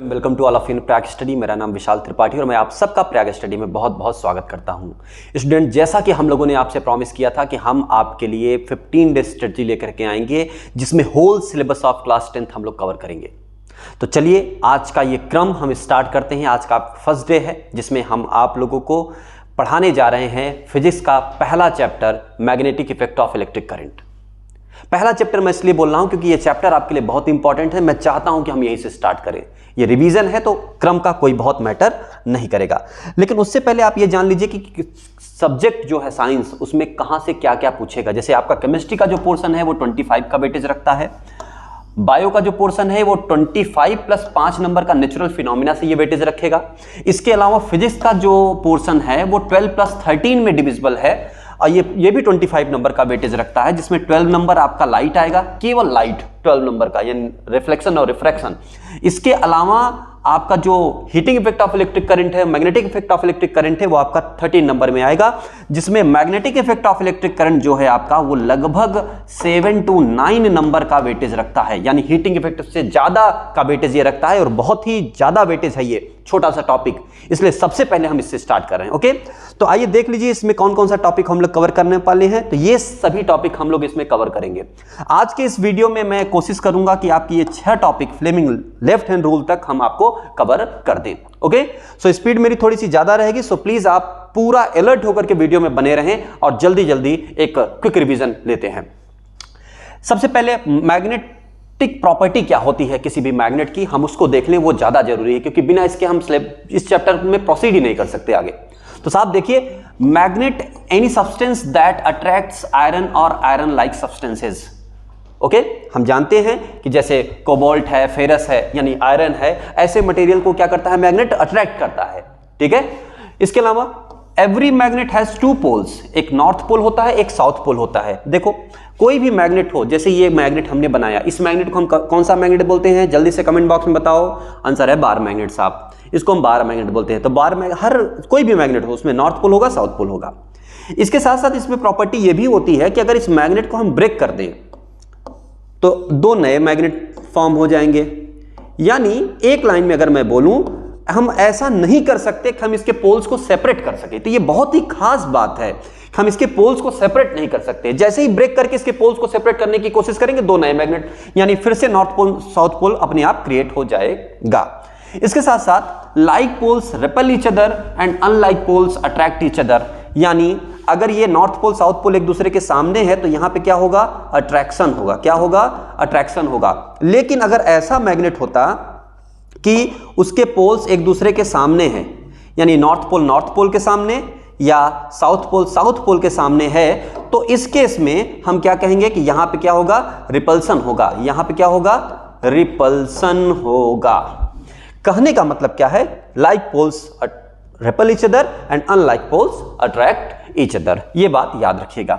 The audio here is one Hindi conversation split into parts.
Welcome to all of in Prayag study. मेरा नाम विशाल त्रिपाठी और मैं आप सबका प्रयाग स्टडी में बहुत बहुत स्वागत करता हूं। स्टूडेंट, जैसा कि हम लोगों ने आपसे प्रॉमिस किया था कि हम आपके लिए 15 डे स्ट्रेटजी लेकर के आएंगे जिसमें whole syllabus of class 10th हम लोग कवर करेंगे। तो चलिए आज का ये क्रम हम स्टार्ट करते हैं। आज का फर्स्ट डे है जिसमें हम आप लोगों को पढ़ाने जा रहे हैं फिजिक्स का पहला chapter magnetic effect of electric current. पहला चैप्टर मैं इसलिए बोल रहा हूं क्योंकि ये चैप्टर आपके लिए बहुत इंपॉर्टेंट है। मैं चाहता हूं कि हम यहीं से स्टार्ट करें। ये रिवीजन है तो क्रम का कोई बहुत मैटर नहीं करेगा, लेकिन उससे पहले आप ये जान लीजिए कि सब्जेक्ट जो है साइंस, उसमें कहां से क्या क्या पूछेगा। जैसे आपका केमिस्ट्री का जो पोर्शन है वो 25 का वेटेज रखता है। बायो का जो पोर्शन है वो 25 प्लस 5 नंबर का नेचुरल फिनोमिना से ये वेटेज रखेगा। इसके अलावा फिजिक्स का जो पोर्शन है वो 12 प्लस 13 में डिविजिबल है और ये भी 25 नंबर का वेटेज रखता है, जिसमें 12 नंबर आपका लाइट आएगा, केवल लाइट 12 नंबर का, यानी रिफ्लेक्शन और रिफ्रैक्शन। इसके अलावा आपका जो heating effect of electric current है, magnetic effect of electric current है, वो आपका 13 नंबर में आएगा, जिसमें magnetic effect of electric current जो है आपका वो लगभग 7 to 9 नंबर का वेटेज रखता है, यानी हीटिंग इफेक्ट से ज्यादा का वेटेज ये रखता है और बहुत ही ज्यादा वेटेज है ये छोटा सा टॉपिक, इसलिए सबसे पहले हम इससे स्टार्ट कर रहे हैं। ओके, तो आइए देख लीजिए इसमें कौन कौन सा टॉपिक हम लोग कवर करने वाले हैं। तो ये सभी टॉपिक हम लोग इसमें कवर करेंगे। आज के इस वीडियो में मैं कोशिश करूंगा कि आपकी ये 6 topic Fleming left hand rule तक हम आपको कवर कर दें। ओके, सो स्पीड मेरी थोड़ी सी ज्यादा रहेगी, सो प्लीज आप पूरा अलर्ट होकर के वीडियो में बने रहें और जल्दी जल्दी एक क्विक रिवीजन लेते हैं। सबसे पहले मैग्नेटिक प्रॉपर्टी क्या होती है किसी भी मैग्नेट की, हम उसको देख लें, वो ज्यादा जरूरी है क्योंकि बिना इसके हम इस चैप्टर में प्रोसीड ही नहीं कर सकते आगे। तो साहब देखिए, magnet any substance that attracts iron और आयरन लाइक सब्सटेंसेज। ओके, हम जानते हैं कि जैसे कोबाल्ट है, फेरस है, यानी आयरन है, ऐसे मटेरियल को क्या करता है मैग्नेट, अट्रैक्ट करता है। ठीक है, इसके अलावा एवरी मैग्नेट हैज 2 पोल्स, एक नॉर्थ पोल होता है, एक साउथ पोल होता है। देखो कोई भी मैग्नेट हो, जैसे ये मैग्नेट हमने बनाया, इस मैग्नेट को हम कौन सा मैग्नेट बोलते हैं, जल्दी से कमेंट बॉक्स में बताओ। आंसर है बार मैग्नेट साहब, इसको हम बार मैग्नेट बोलते हैं। तो बार मैग्नेट, हर कोई भी मैग्नेट हो उसमें नॉर्थ पोल होगा, साउथ पोल होगा। इसके साथ साथ इसमें प्रॉपर्टी ये भी होती है कि अगर इस मैग्नेट को हम ब्रेक कर दें तो 2 नए मैग्नेट फॉर्म हो जाएंगे। यानी एक लाइन में अगर मैं बोलूं, हम ऐसा नहीं कर सकते कि हम इसके पोल्स को सेपरेट कर सके। तो ये बहुत ही खास बात है, हम इसके पोल्स को सेपरेट नहीं कर सकते। जैसे ही ब्रेक करके इसके पोल्स को सेपरेट करने की कोशिश करेंगे, 2 नए मैग्नेट, यानी फिर से नॉर्थ पोल साउथ पोल अपने आप क्रिएट हो जाएगा। इसके साथ साथ like poles repel each other and unlike poles attract each other. यानी अगर ये नॉर्थ पोल साउथ पोल एक दूसरे के सामने है तो यहां पे क्या होगा, अट्रैक्शन होगा। क्या होगा, अट्रैक्शन होगा। लेकिन अगर ऐसा मैग्नेट होता कि उसके पोल्स एक दूसरे के सामने हैं, यानी नॉर्थ पोल के सामने या साउथ पोल के सामने है, तो इस केस में हम क्या कहेंगे कि यहां पे क्या होगा, रिपल्सन होगा। यहां पे क्या होगा, रिपल्सन होगा। कहने का मतलब क्या है, like poles repel each other and unlike poles attract each other। ये बात याद रखिएगा।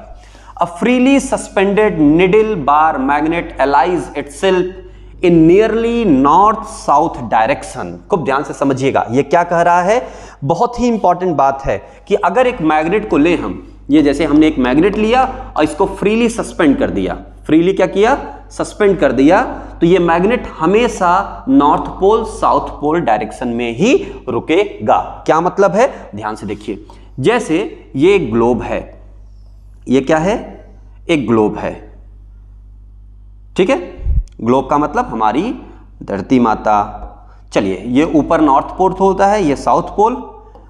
A freely suspended needle bar magnet allies itself in nearly north-south direction। खूब ध्यान से समझिएगा, ये क्या कह रहा है, बहुत ही इंपॉर्टेंट बात है कि अगर एक मैग्नेट को ले हम, ये जैसे हमने एक मैग्नेट लिया और इसको फ्रीली सस्पेंड कर दिया, फ्रीली क्या किया, सस्पेंड कर दिया, तो ये मैग्नेट हमेशा north pole south pole direction में ही रुकेगा। क्या मतलब है, ध्यान से देखिए। जैसे ये एक ग्लोब है, ये क्या है, एक ग्लोब है। ठीक है, ग्लोब का मतलब हमारी धरती माता। चलिए, ये ऊपर नॉर्थ पोल होता है, ये साउथ पोल,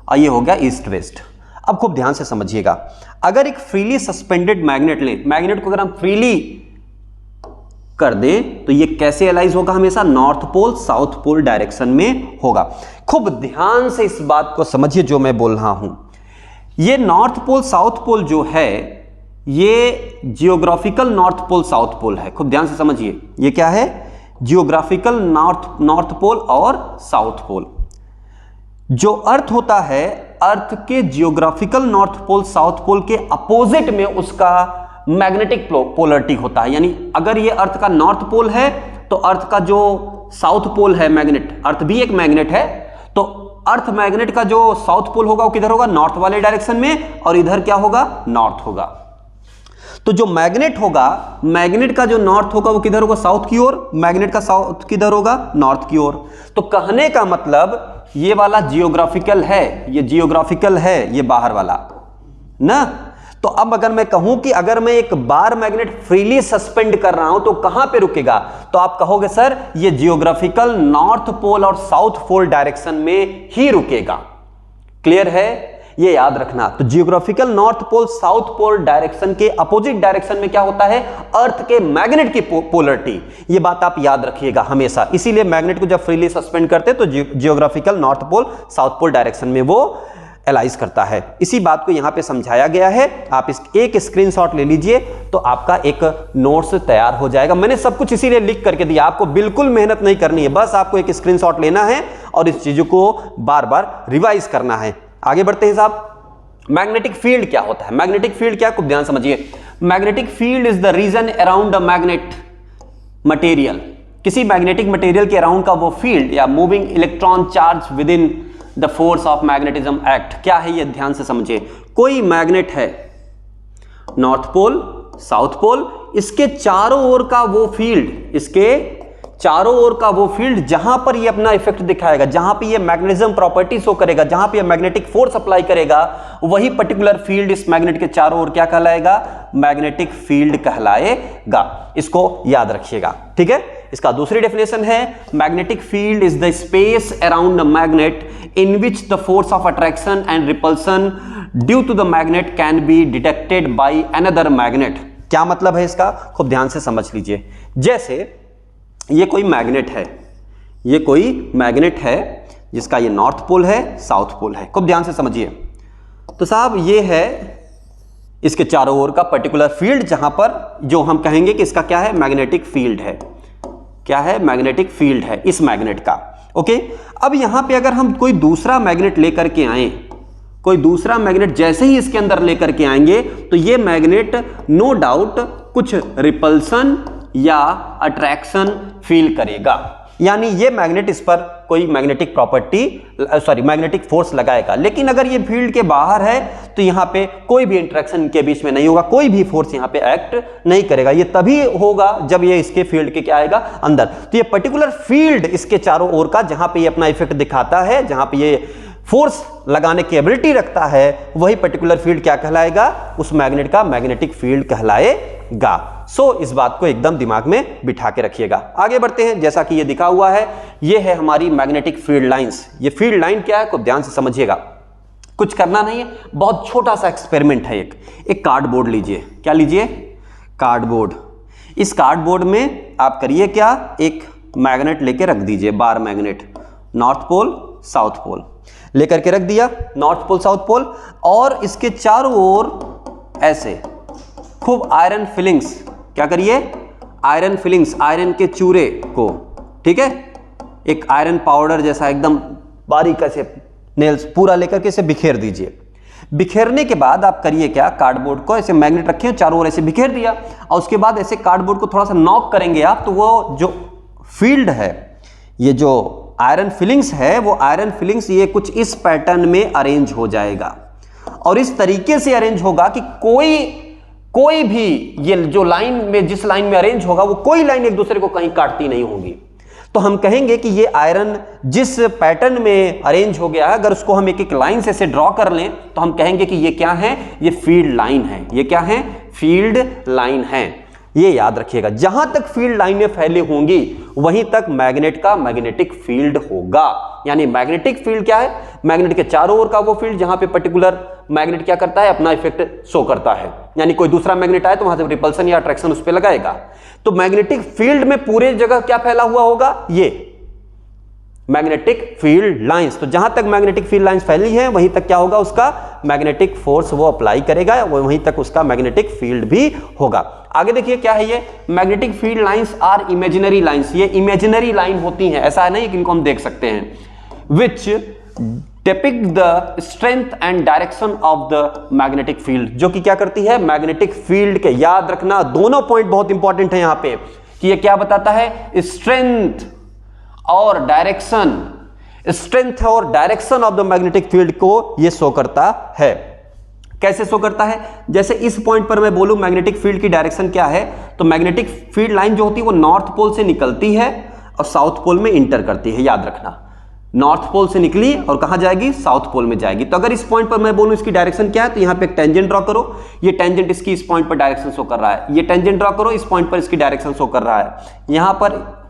और ये हो गया ईस्ट वेस्ट। अब खूब ध्यान से समझिएगा, अगर एक फ्रीली सस्पेंडेड मैग्नेट लें, मैग्नेट को अगर हम फ्रीली कर दें तो ये कैसे एलाइज होगा, हमेशा north pole south pole direction में होगा। खूब ध्यान से इस बात को समझिए जो मैं बोल रहा हूं। ये नॉर्थ पोल साउथ पोल जो है, ये geographical north pole south pole है। खूब ध्यान से समझिए, ये क्या है, जियोग्राफिकल नॉर्थ पोल और साउथ पोल। जो अर्थ होता है, अर्थ के geographical north pole south pole के अपोजिट में उसका मैग्नेटिक पोलरिटी होता है। यानी अगर ये अर्थ का नॉर्थ पोल है तो अर्थ का जो साउथ पोल है मैग्नेट, अर्थ भी एक मैग्नेट है, तो अर्थ मैग्नेट का जो साउथ पोल होगा वो किधर होगा, नॉर्थ वाले डायरेक्शन में, और इधर क्या होगा, नॉर्थ होगा। तो जो मैग्नेट होगा, मैग्नेट का जो नॉर्थ होगा वो किधर होगा? साउथ की ओर। मैग्नेट का साउथ किधर होगा? नॉर्थ की ओर। तो कहने का मतलब ये वाला जियोग्राफिकल है, ये जियोग्राफिकल है, ये बाहर वाला ना। तो अब अगर मैं कहूं कि अगर मैं एक बार मैग्नेट फ्रीली सस्पेंड कर रहा हूं तो कहां पे रुकेगा? तो आप कहोगे सर ये जियोग्राफिकल नॉर्थ पोल और साउथ पोल डायरेक्शन में ही रुकेगा। क्लियर है? ये याद रखना। तो geographical north pole south pole direction के अपोजिट डायरेक्शन में क्या होता है? अर्थ के मैग्नेट की पोलरिटी। ये बात आप याद रखिएगा हमेशा। इसीलिए मैग्नेट को जब फ्रीली सस्पेंड करते तो geographical north pole south pole direction में वो एलाइज करता है। इसी बात को यहां पे समझाया गया है। आप इस एक स्क्रीनशॉट ले लीजिए तो आपका एक नोट्स तैयार हो जाएगा। मैंने सब कुछ इसीलिए लिख करके दिया, आपको बिल्कुल मेहनत नहीं करनी है, बस आपको एक स्क्रीनशॉट लेना है और इस चीजों को बार बार रिवाइज करना है। आगे बढ़ते हैं साहब। मैग्नेटिक फील्ड क्या होता है? मैग्नेटिक फील्ड क्या, खूब ध्यान समझिए। Magnetic field is the region around a magnet material. किसी मैग्नेटिक मटेरियल के अराउंड का वो फील्ड या moving electron charge with in the force of magnetism act. क्या है ये? ध्यान से समझिए। कोई मैग्नेट है, नॉर्थ पोल साउथ पोल, इसके चारों ओर का वो फील्ड, इसके चारों ओर का वो फील्ड जहां पर ये अपना इफेक्ट दिखाएगा, जहां पे ये मैग्नेटिज्म प्रॉपर्टी शो करेगा, जहां पे ये मैग्नेटिक फोर्स अप्लाई करेगा, वही पर्टिकुलर फील्ड इस मैग्नेट के चारों ओर क्या कहलाएगा? मैग्नेटिक फील्ड कहलाएगा। इसको याद रखिएगा, ठीक है। इसका दूसरी डेफिनेशन है, magnetic field is the space around the magnet in which the force of attraction and repulsion due to the magnet can be detected by another magnet. क्या मतलब है इसका? खूब ध्यान से समझ लीजिए। जैसे ये कोई मैग्नेट है, ये कोई मैग्नेट है जिसका ये नॉर्थ पोल है, साउथ पोल है। खूब ध्यान से समझिए। तो साहब ये है इसके चारों ओर का पर्टिकुलर फील्ड, जहां पर जो हम कहेंगे कि इसका क्या है? मैग्नेटिक फील्ड है। क्या है? मैग्नेटिक फील्ड है इस मैग्नेट का। ओके। अब यहां पे अगर हम कोई दूसरा मैग्नेट लेकर के आए, कोई दूसरा मैग्नेट जैसे ही इसके अंदर लेकर के आएंगे तो ये मैग्नेट नो डाउट कुछ रिपल्सन या अट्रैक्शन फील करेगा, यानी ये मैग्नेट इस पर कोई मैग्नेटिक प्रॉपर्टी मैग्नेटिक फोर्स लगाएगा। लेकिन अगर ये फील्ड के बाहर है तो यहां पे कोई भी इंटरेक्शन के बीच में नहीं होगा, कोई भी फोर्स यहां पे एक्ट नहीं करेगा। ये तभी होगा जब ये इसके फील्ड के क्या आएगा? अंदर। तो ये पर्टिकुलर फील्ड इसके चारों ओर का जहां पे ये अपना इफेक्ट दिखाता है, जहां पे ये फोर्स लगाने की एबिलिटी रखता है, वही पर्टिकुलर फील्ड क्या कहलाएगा? उस मैग्नेट का मैग्नेटिक फील्ड कहलाएगा। सो इस बात को एकदम दिमाग में बिठा के रखिएगा। आगे बढ़ते हैं। जैसा कि ये दिखा हुआ है, ये है हमारी मैग्नेटिक फील्ड लाइंस। ये फील्ड लाइन क्या है? को ध्यान से समझिएगा। कुछ करना नहीं है, बहुत छोटा सा एक्सपेरिमेंट है। एक कार्डबोर्ड लीजिए। क्या लीजिए? कार्डबोर्ड। इस कार्डबोर्ड में आप करिए क्या? एक मैग्नेट लेके रख दीजिए, bar magnet, north pole south pole लेकर के रख दिया, नॉर्थ पोल साउथ पोल, और इसके चारों ओर ऐसे खूब आयरन फिलिंग्स, क्या करिए? आयरन फिलिंग्स, आयरन के चूरे को, ठीक है, एक आयरन पाउडर जैसा एकदम बारीक से नेल्स पूरा लेकर के इसे बिखेर दीजिए। बिखेरने के बाद आप करिए क्या? कार्डबोर्ड को ऐसे मैग्नेट रखे चारों ओर ऐसे बिखेर दिया, और उसके बाद ऐसे कार्डबोर्ड को थोड़ा सा नॉक करेंगे आप, तो वो जो फील्ड है, ये जो आयरन फिलिंग्स है, वो आयरन फिलिंग्स ये कुछ इस पैटर्न में अरेंज हो जाएगा, और इस तरीके से अरेंज होगा कि कोई भी ये जो लाइन में, जिस लाइन में अरेंज होगा, वो कोई लाइन एक दूसरे को कहीं काटती नहीं होगी। तो हम कहेंगे कि ये आयरन जिस पैटर्न में अरेंज हो गया है, अगर उसको हम एक एक लाइन से ऐसे ड्रॉ कर लें तो हम कहेंगे कि ये क्या है? ये फील्ड लाइन है। ये क्या है? फील्ड लाइन है। ये याद रखिएगा, जहां तक फील्ड लाइनें फैली होंगी वहीं तक मैग्नेट का मैग्नेटिक फील्ड होगा। यानी मैग्नेटिक फील्ड क्या है? मैग्नेट के चारों ओर का वो फील्ड जहां पे पर्टिकुलर मैग्नेट क्या करता है? अपना इफेक्ट शो करता है। यानी कोई दूसरा मैग्नेट आए तो वहां से रिपल्सन या अट्रैक्शन उस पर लगाएगा। तो मैग्नेटिक फील्ड में पूरे जगह क्या फैला हुआ होगा? ये मैग्नेटिक फील्ड लाइंस। तो जहां तक मैग्नेटिक फील्ड लाइंस फैली है वहीं तक क्या होगा? उसका मैग्नेटिक फोर्स वो अप्लाई करेगा, वहीं तक उसका मैग्नेटिक फील्ड भी होगा। आगे देखिए क्या है ये? Magnetic field lines are imaginary lines. ये इमेजिनरी लाइन होती हैं, ऐसा नहीं कि इनको हम देख सकते हैं। Which depict the strength and direction of the magnetic field, जो कि क्या करती है? मैग्नेटिक फील्ड के, याद रखना दोनों पॉइंट बहुत इंपॉर्टेंट है यहां पे, कि ये क्या बताता है? स्ट्रेंथ और डायरेक्शन, स्ट्रेंथ और direction of the magnetic field को ये शो करता है। कैसे शो करता है? जैसे इस पॉइंट पर मैं बोलूं मैग्नेटिक फील्ड की डायरेक्शन क्या है, तो मैग्नेटिक फील्ड लाइन जो होती है वो नॉर्थ पोल से निकलती है और साउथ पोल में इंटर करती है। याद रखना, नॉर्थ पोल से निकली और कहां जाएगी? साउथ पोल में जाएगी। तो अगर इस पॉइंट पर मैं बोलूं इसकी डायरेक्शन क्या है, तो यहां पे एक टेंजेंट ड्रॉ करो, ये टेंजेंट इसकी इस पॉइंट पर डायरेक्शन शो कर रहा है। ये टेंजेंट ड्रॉ करो, इस पॉइंट पर इसकी डायरेक्शन शो कर रहा है। यहां पर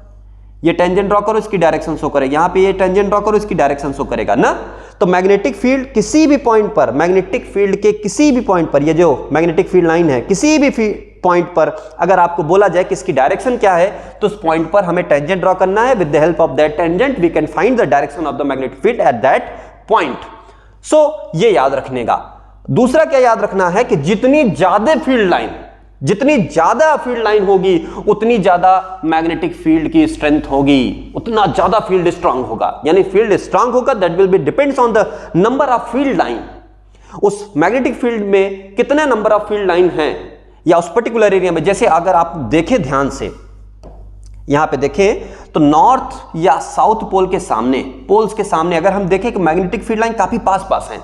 ये टेंजेंट ड्रॉ करो, इसकी डायरेक्शन शो करेगा। यहां पे ये टेंजेंट ड्रॉ करो, इसकी डायरेक्शन शो करेगा ना। तो मैग्नेटिक फील्ड किसी भी पॉइंट पर, मैग्नेटिक फील्ड के किसी भी पॉइंट पर, ये जो मैग्नेटिक फील्ड लाइन है किसी भी पॉइंट पर अगर आपको बोला जाए कि इसकी डायरेक्शन क्या है, तो उस पॉइंट पर हमें टेंजेंट ड्रॉ करना है। With the help of that tangent we can find the direction of the magnetic field at that point. So ये याद रखने का। दूसरा क्या याद रखना है कि जितनी ज्यादा फील्ड लाइन होगी उतनी ज्यादा मैग्नेटिक फील्ड की स्ट्रेंथ होगी, उतना ज्यादा फील्ड स्ट्रांग होगा। यानी फील्ड स्ट्रांग होगा, that will be depends on the number of field line. उस मैग्नेटिक फील्ड में कितने नंबर ऑफ फील्ड लाइन हैं या उस पर्टिकुलर एरिया में। जैसे अगर आप देखें ध्यान से, यहां पे देखें तो नॉर्थ या साउथ पोल के सामने, पोल्स के सामने अगर हम देखें कि मैग्नेटिक फील्ड लाइन काफी पास पास हैं,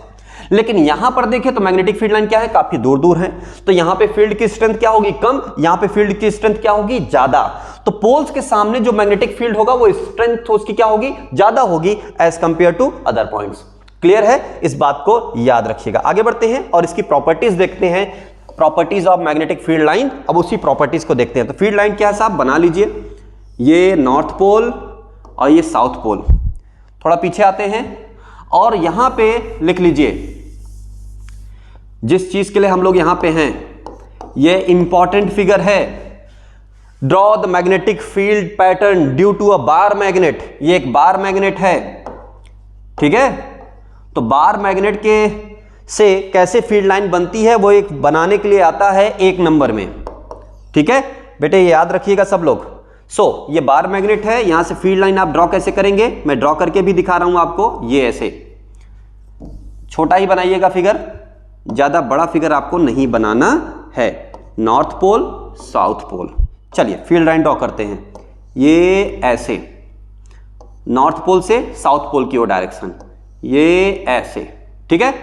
लेकिन यहां पर देखें तो मैग्नेटिक फील्ड लाइन क्या है? काफी दूर दूर है। तो यहां पे फील्ड की स्ट्रेंथ क्या होगी? कम। यहां पे फील्ड की स्ट्रेंथ क्या होगी? ज्यादा। तो पोल्स के सामने जो मैग्नेटिक फील्ड होगा वो स्ट्रेंथ उसकी क्या होगी? ज्यादा होगी as compare to other points. Clear है? इस बात को याद रखिएगा। आगे बढ़ते हैं और इसकी प्रॉपर्टीज देखते हैं, properties of magnetic field line. अब उसी प्रॉपर्टीज को देखते हैं। तो फील्ड लाइन क्या है साहब? बना लीजिए, ये नॉर्थ पोल और ये साउथ पोल। थोड़ा पीछे आते हैं और यहां पे लिख लीजिए जिस चीज के लिए हम लोग यहां पे हैं, ये इंपॉर्टेंट फिगर है। Draw the magnetic field pattern due to a bar magnet. ये एक बार मैग्नेट है, ठीक है। तो बार मैग्नेट के से कैसे फील्ड लाइन बनती है वो एक बनाने के लिए आता है 1 नंबर में, ठीक है बेटे, ये याद रखिएगा सब लोग। ये बार मैग्नेट है, यहां से फील्ड लाइन आप ड्रॉ कैसे करेंगे मैं ड्रॉ करके भी दिखा रहा हूं आपको। ये ऐसे छोटा ही बनाइएगा फिगर, ज्यादा बड़ा फिगर आपको नहीं बनाना है। North pole south pole. चलिए फील्ड लाइन ड्रॉ करते हैं। ये ऐसे नॉर्थ पोल से साउथ पोल की ओर डायरेक्शन, ये ऐसे, ठीक है।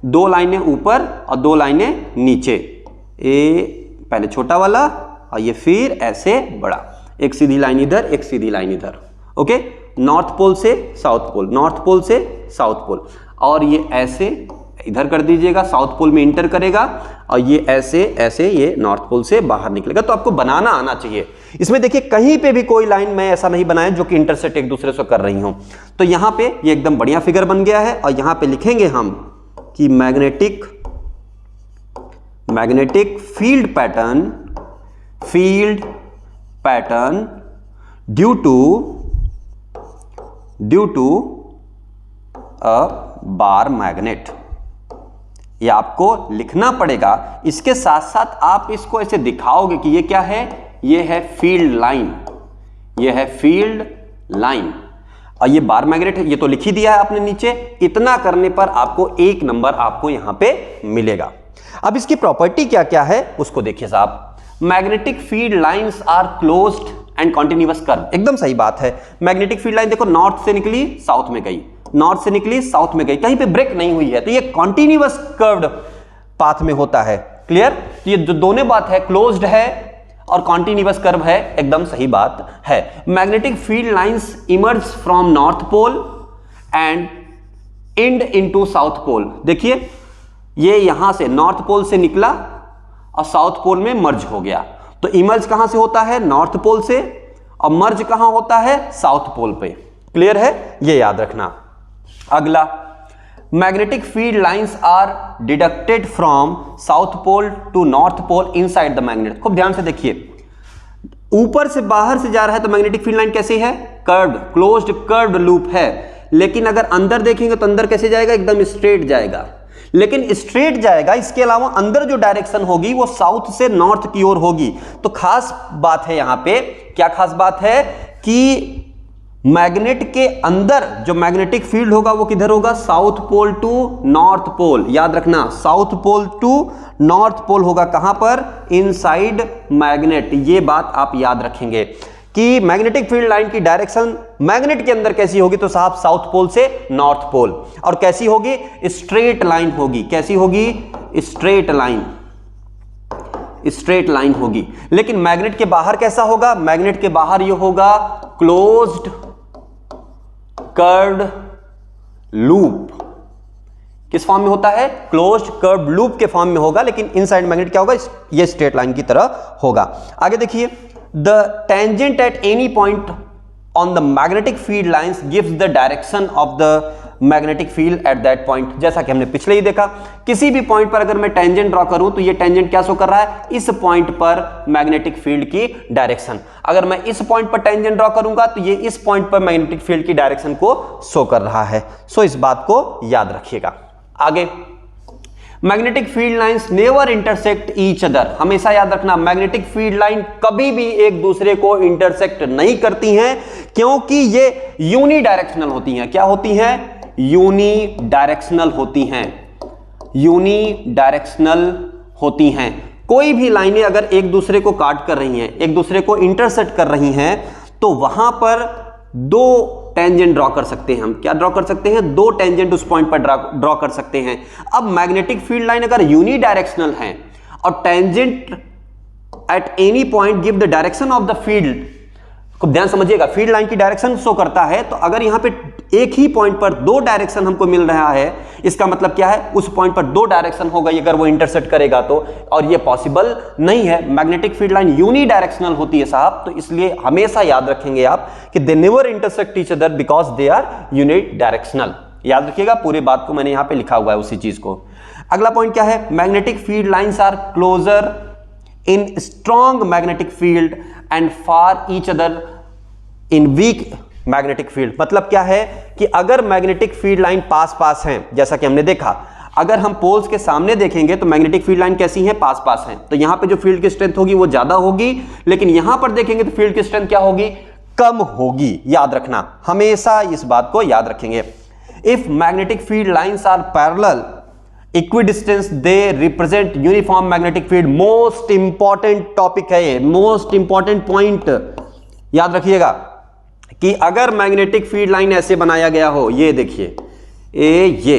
2 लाइनें ऊपर और 2 लाइनें नीचे, ये पहले छोटा वाला और ये फिर ऐसे बड़ा। एक सीधी लाइन इधर, एक सीधी लाइन इधर, ओके। नॉर्थ पोल से साउथ पोल, नॉर्थ पोल से साउथ पोल, और ये ऐसे इधर कर दीजिएगा, साउथ पोल में इंटर करेगा और ये ऐसे ऐसे ये नॉर्थ पोल से बाहर निकलेगा। तो आपको बनाना आना चाहिए। इसमें देखिए कहीं पे भी कोई लाइन मैं ऐसा नहीं बनाया जो कि इंटरसेक्ट एक दूसरे से कर रही हूं। तो यहां पे ये एकदम बढ़िया फिगर बन गया है और यहां पे लिखेंगे हम कि magnetic field pattern due to a bar magnet. ये आपको लिखना पड़ेगा। इसके साथ साथ आप इसको ऐसे दिखाओगे कि ये क्या है? ये है फील्ड लाइन, ये है फील्ड लाइन और ये बार मैग्नेट है। ये तो लिख ही दिया है आपने नीचे। इतना करने पर आपको 1 नंबर आपको यहां पे मिलेगा। अब इसकी प्रॉपर्टी क्या क्या है उसको देखिए साहब। Magnetic field lines are closed and continuous curve. एकदम सही बात है। मैग्नेटिक फील्ड लाइन देखो नॉर्थ से निकली साउथ में गई, नॉर्थ से निकली साउथ में गई, कहीं पे ब्रेक नहीं हुई है। तो ये कॉन्टिन्यूअस कर्व्ड पाथ में होता है। क्लियर? तो ये जो दोनों बात है, क्लोज्ड है और कॉन्टिन्यूअस कर्व है, एकदम सही बात है। Magnetic field lines emerge from north pole and end into south pole. देखिए ये यहां से नॉर्थ पोल से निकला और साउथ पोल में मर्ज हो गया। तो इमर्ज कहां से होता है? नॉर्थ पोल से, और मर्ज कहां होता है? साउथ पोल पे। क्लियर है? ये याद रखना। अगला, magnetic field lines are directed from south pole to north pole inside the magnet. खूब ध्यान से देखिए, ऊपर से बाहर से जा रहा है तो मैग्नेटिक फील्ड लाइन कैसी है? कर्व्ड, क्लोज्ड कर्व्ड लूप है। लेकिन अगर अंदर देखेंगे तो अंदर कैसे जाएगा? एकदम स्ट्रेट जाएगा। लेकिन स्ट्रेट जाएगा, इसके अलावा अंदर जो डायरेक्शन होगी वो साउथ से नॉर्थ की ओर होगी। तो खास बात है यहां पे, क्या खास बात है कि मैग्नेट के अंदर जो मैग्नेटिक फील्ड होगा वो किधर होगा? South pole to north pole. याद रखना, south pole to north pole होगा। कहां पर? Inside magnet. ये बात आप याद रखेंगे। कि मैग्नेटिक फील्ड लाइन की डायरेक्शन मैग्नेट के अंदर कैसी होगी, तो साहब साउथ पोल से नॉर्थ पोल। और कैसी होगी, स्ट्रेट लाइन होगी। कैसी होगी, स्ट्रेट लाइन, स्ट्रेट लाइन होगी। लेकिन मैग्नेट के बाहर कैसा होगा, मैग्नेट के बाहर ये होगा क्लोज्ड कर्व्ड लूप। किस फॉर्म में होता है, क्लोज्ड कर्व्ड लूप के फॉर्म में होगा। लेकिन इनसाइड मैग्नेट क्या होगा, ये स्ट्रेट लाइन की तरह होगा। आगे देखिए, the tangent at any point on the magnetic field lines gives the direction of the magnetic field at that point. जैसा कि हमने पिछले ही देखा, किसी भी पॉइंट पर अगर मैं टेंजेंट ड्रॉ करूं तो ये टेंजेंट क्या शो कर रहा है, इस पॉइंट पर मैग्नेटिक फील्ड की डायरेक्शन। अगर मैं इस पॉइंट पर टेंजेंट ड्रॉ करूंगा तो ये इस पॉइंट पर मैग्नेटिक फील्ड की डायरेक्शन को शो कर रहा है। सो इस बात को याद रखिएगा। आगे, magnetic field lines never intersect each other. हमेशा याद रखना, मैग्नेटिक फील्ड लाइन कभी भी एक दूसरे को इंटरसेक्ट नहीं करती हैं, क्योंकि ये यूनी डायरेक्शनल होती हैं। क्या होती हैं, यूनी डायरेक्शनल होती हैं। यूनी डायरेक्शनल होती हैं। कोई भी लाइनें अगर एक दूसरे को काट कर रही हैं, एक दूसरे को इंटरसेक्ट कर रही हैं, तो वहां पर दो टेंजेंट ड्रॉ कर सकते हैं। हम क्या ड्रॉ कर सकते हैं, दो टेंजेंट उस पॉइंट पर ड्रॉ कर सकते हैं। अब मैग्नेटिक फील्ड लाइन अगर यूनी डायरेक्शनल है और tangent at any point give the direction of the field, खूब ध्यान समझिएगा, फील्ड लाइन की डायरेक्शन शो करता है। तो अगर यहां पे एक ही पॉइंट पर दो डायरेक्शन हमको मिल रहा है, इसका मतलब क्या है, उस पॉइंट पर दो डायरेक्शन होगा अगर वो इंटरसेक्ट करेगा तो, और ये पॉसिबल नहीं है। Magnetic field line unidirectional होती है साहब, तो इसलिए हमेशा याद रखेंगे आप कि they never intersect each other because they are unidirectional. याद रखिएगा, पूरे बात को मैंने यहां पे लिखा हुआ है उसी चीज को। अगला पॉइंट क्या है, magnetic field lines are closer in strong magnetic field and far each other in weak magnetic field. मतलब क्या है कि अगर मैग्नेटिक फील्ड लाइन पास पास हैं, जैसा कि हमने देखा, अगर हम पोल्स के सामने देखेंगे तो मैग्नेटिक फील्ड लाइन कैसी है, पास पास हैं, तो यहां पे जो फील्ड की स्ट्रेंथ होगी वो ज्यादा होगी। लेकिन यहां पर देखेंगे तो फील्ड की स्ट्रेंथ क्या होगी, कम होगी। याद रखना, हमेशा इस बात को याद रखेंगे। If magnetic field lines are parallel equidistance they represent uniform magnetic field. Most important topic है ये, मोस्ट इंपॉर्टेंट पॉइंट याद रखिएगा कि अगर मैग्नेटिक फील्ड लाइन ऐसे बनाया गया हो, ये देखिए, ये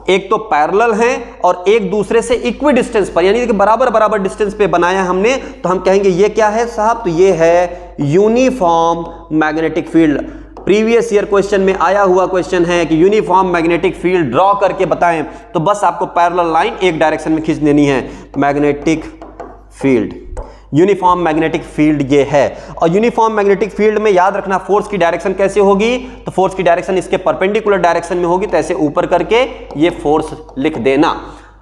एक तो पैरेलल है और एक दूसरे से इक्वी डिस्टेंस पर, यानी कि बराबर बराबर डिस्टेंस पे बनाया हमने, तो हम कहेंगे ये क्या है साहब, तो ये है uniform magnetic field. Previous year question में आया हुआ क्वेश्चन है कि यूनिफॉर्म मैग्नेटिक फील्ड ड्रॉ करके बताएं, तो बस आपको पैरेलल लाइन एक डायरेक्शन में खींच देनी है। Magnetic field, uniform magnetic field ये है। और यूनिफॉर्म मैग्नेटिक फील्ड में याद रखना फोर्स की डायरेक्शन कैसे होगी, तो फोर्स की डायरेक्शन इसके परपेंडिकुलर डायरेक्शन में होगी, तो ऐसे ऊपर करके ये फोर्स लिख देना।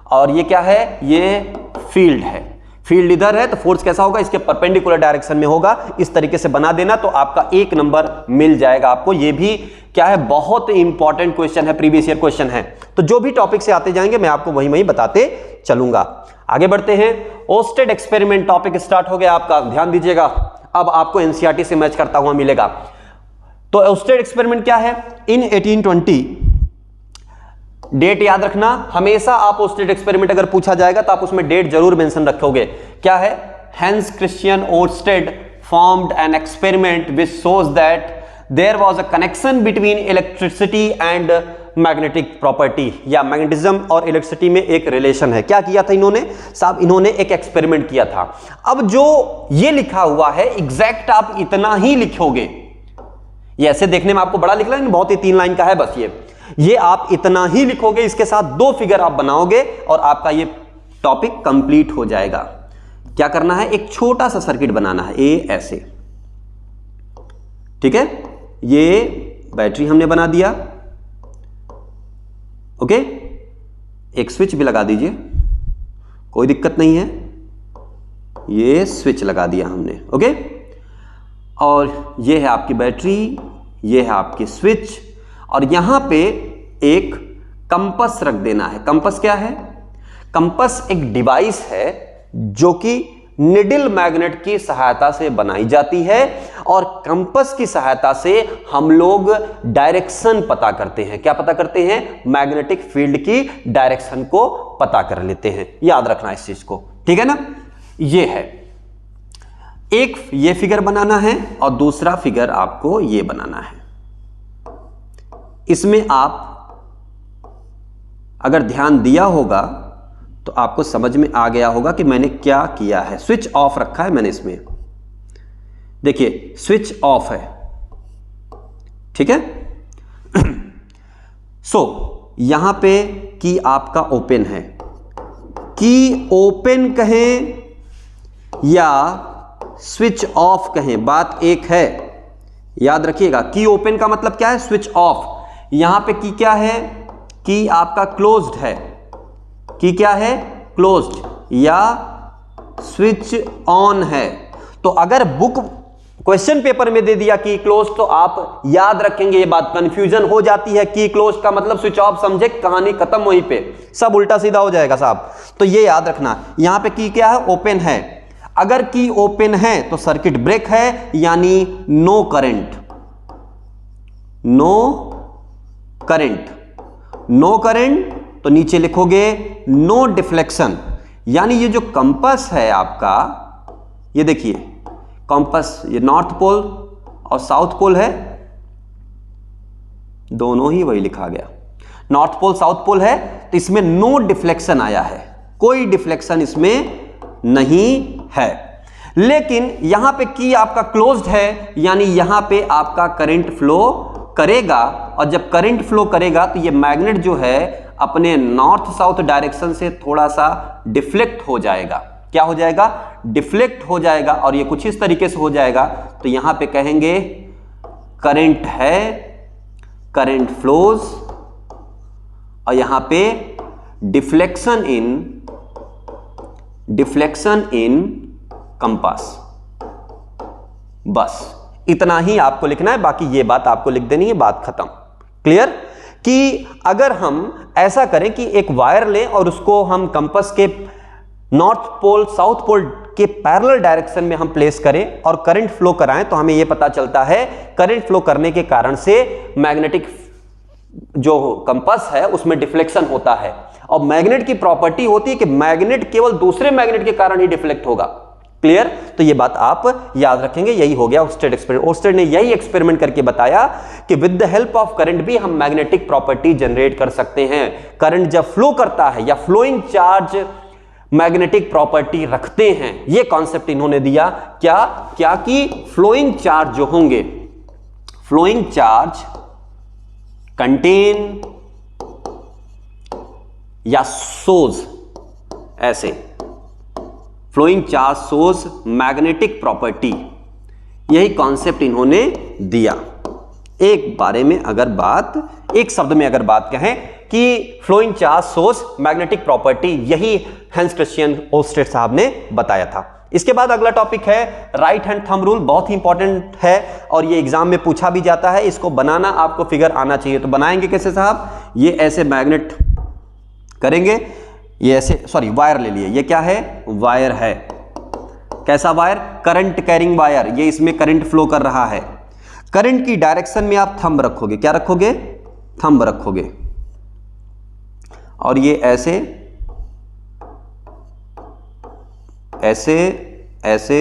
और ये क्या है, ये फील्ड है, फील्ड इधर है तो फोर्स कैसा होगा, इसके परपेंडिकुलर डायरेक्शन में होगा। इस तरीके से बना देना तो आपका 1 नंबर मिल जाएगा आपको। ये भी क्या है, बहुत इंपॉर्टेंट क्वेश्चन है, प्रीवियस ईयर क्वेश्चन है। तो जो भी टॉपिक से आते जाएंगे मैं आपको वही वही बताते चलूंगा। आगे बढ़ते हैं, ओस्टेड एक्सपेरिमेंट टॉपिक स्टार्ट हो गया आपका, ध्यान दीजिएगा। अब आपको एनसीईआरटी से मैच करता हुआ मिलेगा। तो ओस्टेड एक्सपेरिमेंट क्या है, इन 1820, डेट याद रखना हमेशा। आप ओस्टेड एक्सपेरिमेंट अगर पूछा जाएगा तो आप उसमें डेट जरूर मेंशन रखोगे। क्या है, Hans Christian Oersted formed an experiment which shows that there was a connection between electricity and magnetic property, या मैग्नेटिज्म और इलेक्ट्रिसिटी में एक रिलेशन है। क्या किया था इन्होंने साहब, इन्होंने एक एक्सपेरिमेंट किया था। अब जो ये लिखा हुआ है एग्जैक्ट आप इतना ही लिखोगे, ये ऐसे देखने में आपको बड़ा लिख रहा है, बहुत ही 3 लाइन का है बस, ये आप इतना ही लिखोगे, इसके साथ 2 फिगर आप बनाओगे और आपका ये टॉपिक कंप्लीट हो जाएगा। क्या करना है, एक छोटा सा सर्किट बनाना है, ए ऐसे, ठीक है। ये बैटरी हमने बना दिया, ओके, एक स्विच भी लगा दीजिए, कोई दिक्कत नहीं है, ये स्विच लगा दिया हमने, ओके। और ये है आपकी बैटरी, ये है आपकी स्विच, और यहां पे एक कंपास रख देना है। कंपास क्या है, कंपास एक डिवाइस है जो कि निडल मैग्नेट की सहायता से बनाई जाती है, और कंपास की सहायता से हम लोग डायरेक्शन पता करते हैं। क्या पता करते हैं, मैग्नेटिक फील्ड की डायरेक्शन को पता कर लेते हैं। याद रखना इस चीज को, ठीक है ना। ये है, एक ये फिगर बनाना है और दूसरा फिगर आपको ये बनाना है। इसमें आप अगर ध्यान दिया होगा तो आपको समझ में आ गया होगा कि मैंने क्या किया है। स्विच ऑफ रखा है मैंने इसमें, देखिए स्विच ऑफ है, ठीक है। यहां पे की आपका ओपन है, की ओपन कहें या स्विच ऑफ कहें, बात एक है, याद रखिएगा। की ओपन का मतलब क्या है, स्विच ऑफ। यहां पे की क्या है, की आपका क्लोज्ड है, की क्या है, क्लोज्ड, या स्विच ऑन है। तो अगर बुक क्वेश्चन पेपर में दे दिया की क्लोज, तो आप याद रखेंगे ये बात, कंफ्यूजन हो जाती है। की क्लोज का मतलब स्विच ऑफ, समझे, कहानी खत्म, वहीं पे सब उल्टा सीधा हो जाएगा साहब। तो ये याद रखना, यहां पे की क्या है, ओपन है। अगर की ओपन है तो सर्किट ब्रेक है, यानी no current, no current, no current. तो नीचे लिखोगे नो डिफ्लेक्शन, यानी ये जो कंपास है आपका, ये देखिए कंपास, ये नॉर्थ पोल और साउथ पोल है, दोनों ही वही लिखा गया, नॉर्थ पोल साउथ पोल है। तो इसमें नो डिफ्लेक्शन आया है, कोई डिफ्लेक्शन इसमें नहीं है। लेकिन यहां पे की आपका क्लोज्ड है, यानी यहां पे आपका करंट फ्लो करेगा, और जब करंट फ्लो करेगा तो ये मैग्नेट जो है अपने नॉर्थ साउथ डायरेक्शन से थोड़ा सा डिफ्लेक्ट हो जाएगा। क्या हो जाएगा, डिफ्लेक्ट हो जाएगा, और ये कुछ इस तरीके से हो जाएगा। तो यहां पे कहेंगे करंट है, करंट फ्लोज, और यहां पे डिफ्लेक्शन इन कंपास। बस इतना ही आपको लिखना है, बाकी ये बात आपको लिख देनी है, बात खत्म। क्लियर? कि अगर हम ऐसा करें कि एक वायर लें और उसको हम कंपास के नॉर्थ पोल साउथ पोल के पैरेलल डायरेक्शन में हम प्लेस करें और करंट फ्लो कराएं, तो हमें यह पता चलता है करंट फ्लो करने के कारण से मैग्नेटिक जो कंपास है उसमें डिफ्लेक्शन होता है। और मैग्नेट की प्रॉपर्टी होती है कि मैग्नेट केवल दूसरे मैग्नेट के कारण ही डिफ्लेक्ट होगा। क्लियर? तो ये बात आप याद रखेंगे। यही हो गया ओर्स्टेड एक्सपेरिमेंट। ओर्स्टेड ने यही एक्सपेरिमेंट करके बताया कि with the help of current भी हम मैग्नेटिक प्रॉपर्टी जनरेट कर सकते हैं। करंट जब फ्लो करता है या फ्लोइंग चार्ज मैग्नेटिक प्रॉपर्टी रखते हैं, यह कॉन्सेप्ट इन्होंने दिया। क्या कि फ्लोइंग चार्ज जो होंगे, फ्लोइंग चार्ज कंटेन या सोज, ऐसे फ्लोइंग चार्ज सोज मैग्नेटिक प्रॉपर्टी, यही कॉन्सेप्ट इन्होंने दिया। एक बारे में अगर बात, एक शब्द में अगर बात कहें कि flowing charge source magnetic property, यही हैंस क्रिश्चियन ओर्स्टेड साहब ने बताया था। इसके बाद अगला टॉपिक है राइट हैंड थंब रूल। बहुत ही इंपॉर्टेंट है और ये एग्जाम में पूछा भी जाता है। इसको बनाना आपको फिगर आना चाहिए। तो बनाएंगे कैसे साहब? ये ऐसे मैग्नेट करेंगे, ये ऐसे, सॉरी वायर ले लिए, ये क्या है? वायर है। कैसा वायर? Current carrying wire. ये इसमें करंट फ्लो कर रहा है। करंट की डायरेक्शन में आप थंब रखोगे। क्या रखोगे? थंब रखोगे। और ये ऐसे ऐसे ऐसे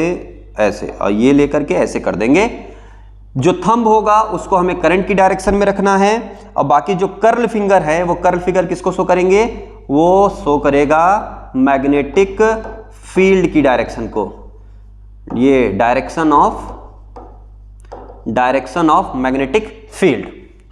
ऐसे, और ये लेकर के ऐसे कर देंगे। जो थंब होगा उसको हमें करंट की डायरेक्शन में रखना है, और बाकी जो कर्ल फिंगर है वो कर्ल फिंगर किसको शो करेंगे? वो शो करेगा मैग्नेटिक फील्ड की डायरेक्शन को। ये direction of magnetic field.